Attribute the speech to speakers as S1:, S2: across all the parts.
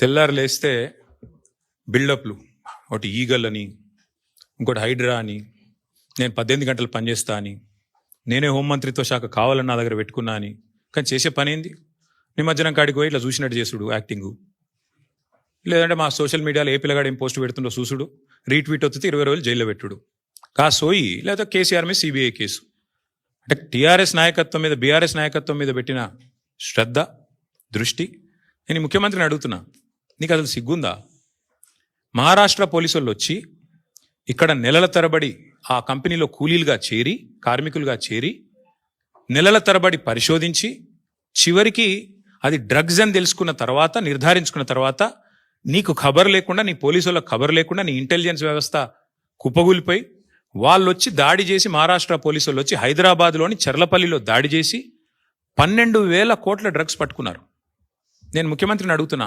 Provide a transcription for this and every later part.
S1: తెల్లారు లేస్తే బిల్డప్లు, ఒకటి ఈగల్ అని, ఇంకోటి హైడ్రా అని, నేను 18 గంటలు పనిచేస్తా అని, నేనే హోంమంత్రిత్వ శాఖ కావాలని నా దగ్గర పెట్టుకున్నా అని. కానీ చేసే పని ఏంది? నిమజ్జనం కాడికి పోయి ఇట్లా చూసినట్టు చేసుడు యాక్టింగు, లేదంటే మా సోషల్ మీడియాలో ఏ పిల్లగాడు ఏం పోస్ట్ పెడుతుండో చూసుడు, రీట్వీట్ వస్తే 20 రోజులు జైల్లో పెట్టుడు. సోయి లేదా కేసీఆర్ మీద సిబిఐ కేసు. అంటే టీఆర్ఎస్ నాయకత్వం మీద, బీఆర్ఎస్ నాయకత్వం మీద పెట్టిన శ్రద్ధ, దృష్టి. నేను ముఖ్యమంత్రిని అడుగుతున్నా, నీకు అసలు సిగ్గుందా? మహారాష్ట్ర పోలీసు వాళ్ళు వచ్చి ఇక్కడ నెలల తరబడి ఆ కంపెనీలో కూలీలుగా చేరి, కార్మికులుగా చేరి, నెలల తరబడి పరిశోధించి, చివరికి అది డ్రగ్స్ అని తెలుసుకున్న తర్వాత, నిర్ధారించుకున్న తర్వాత, నీకు ఖబర్ లేకుండా, నీ పోలీసులకు ఖబర్ లేకుండా, నీ ఇంటెలిజెన్స్ వ్యవస్థ కుప్పగూలిపోయి వాళ్ళు వచ్చి దాడి చేసి, మహారాష్ట్ర పోలీసు వాళ్ళు వచ్చి హైదరాబాద్లోని చర్లపల్లిలో దాడి చేసి 12,000 కోట్ల డ్రగ్స్ పట్టుకున్నారు. నేను ముఖ్యమంత్రిని అడుగుతున్నా,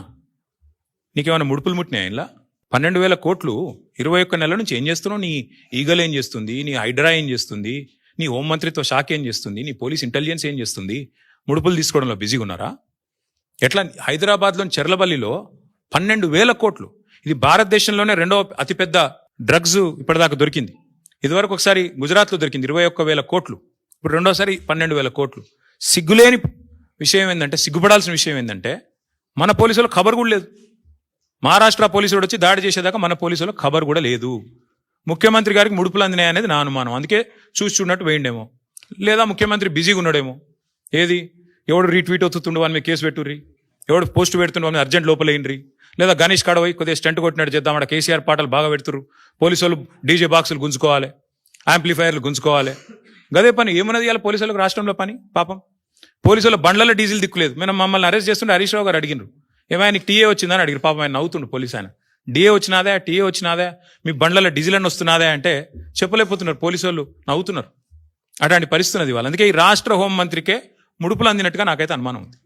S1: నీకేమైనా ముడుపులు ముట్టినాయి? ఇలా 12,000 కోట్లు 21 నెలల నుంచి ఏం చేస్తున్నావు? నీ ఈగల్ ఏం చేస్తుంది? నీ హైడ్రా ఏం చేస్తుంది? నీ హోంమంత్రిత్వ శాఖ ఏం చేస్తుంది? నీ పోలీస్ ఇంటెలిజెన్స్ ఏం చేస్తుంది? ముడుపులు తీసుకోవడంలో బిజీగా ఉన్నారా? ఎట్లా? హైదరాబాద్లోని చర్లపల్లిలో 12,000 కోట్లు. ఇది భారతదేశంలోనే 2వ అతిపెద్ద డ్రగ్స్ ఇప్పటిదాకా దొరికింది. ఇదివరకు ఒకసారి గుజరాత్లో దొరికింది 21,000 కోట్లు, ఇప్పుడు రెండోసారి 12,000 కోట్లు. సిగ్గులేని విషయం ఏంటంటే, సిగ్గుపడాల్సిన విషయం ఏంటంటే, మన పోలీసులు ఖబర్ కూడా లేదు. మహారాష్ట్ర పోలీసులు వచ్చి దాడి చేసేదాకా మన పోలీసులకు ఖబర్ కూడా లేదు. ముఖ్యమంత్రి గారికి ముడుపులు అందినాయి అనేది నా అనుమానం. అందుకే చూసి చూడనట్టు వేయండేమో, లేదా ముఖ్యమంత్రి బిజీగా ఉన్నాడేమో. ఏది? ఎవడు రీట్వీట్ అవుతుండు వాని మీద కేసు పెట్టుర్రి, ఎవడు పోస్ట్ పెడుతుండు వాని అర్జెంట్ లోపలేయండి, లేదా గణేష్ కాడ పోయి కొద్దిగా స్టంట్ కొట్టినట్టు చేద్దాం, అక్కడ కేసీఆర్ పాటలు బాగా పెడుతురు, పోలీసు వాళ్ళు డీజే బాక్సులు గుంజుకోవాలి, యాంప్లిఫైర్లు గుంజుకోవాలి. గదే పని. ఏమన్నది ఇవాళ పోలీసులకు రాష్ట్రంలో పని? పాపం పోలీసుల బండ్లలో డీజిల్ దిక్కులేదు. మేము మమ్మల్ని అరెస్ట్ చేస్తుంటే హరీష్ రావు గారు అడిగినారు, ఏమైనా నీకు టీఏ వచ్చిందని అడిగారు. పాపం ఆయన నవ్వుతుండు పోలీసు ఆయన. డిఏ వచ్చినాదే, టీఏ వచ్చినాదే, మీ బండ్లలో డీజిల్ అని వస్తున్నాదే అంటే చెప్పలేకపోతున్నారు. పోలీసు వాళ్ళు నవ్వుతున్నారు. అట్లాంటి పరిస్థితి అది వాళ్ళు. అందుకే ఈ రాష్ట్ర హోంమంత్రికే ముడుపులు అందినట్టుగా నాకైతే అనుమానం ఉంది.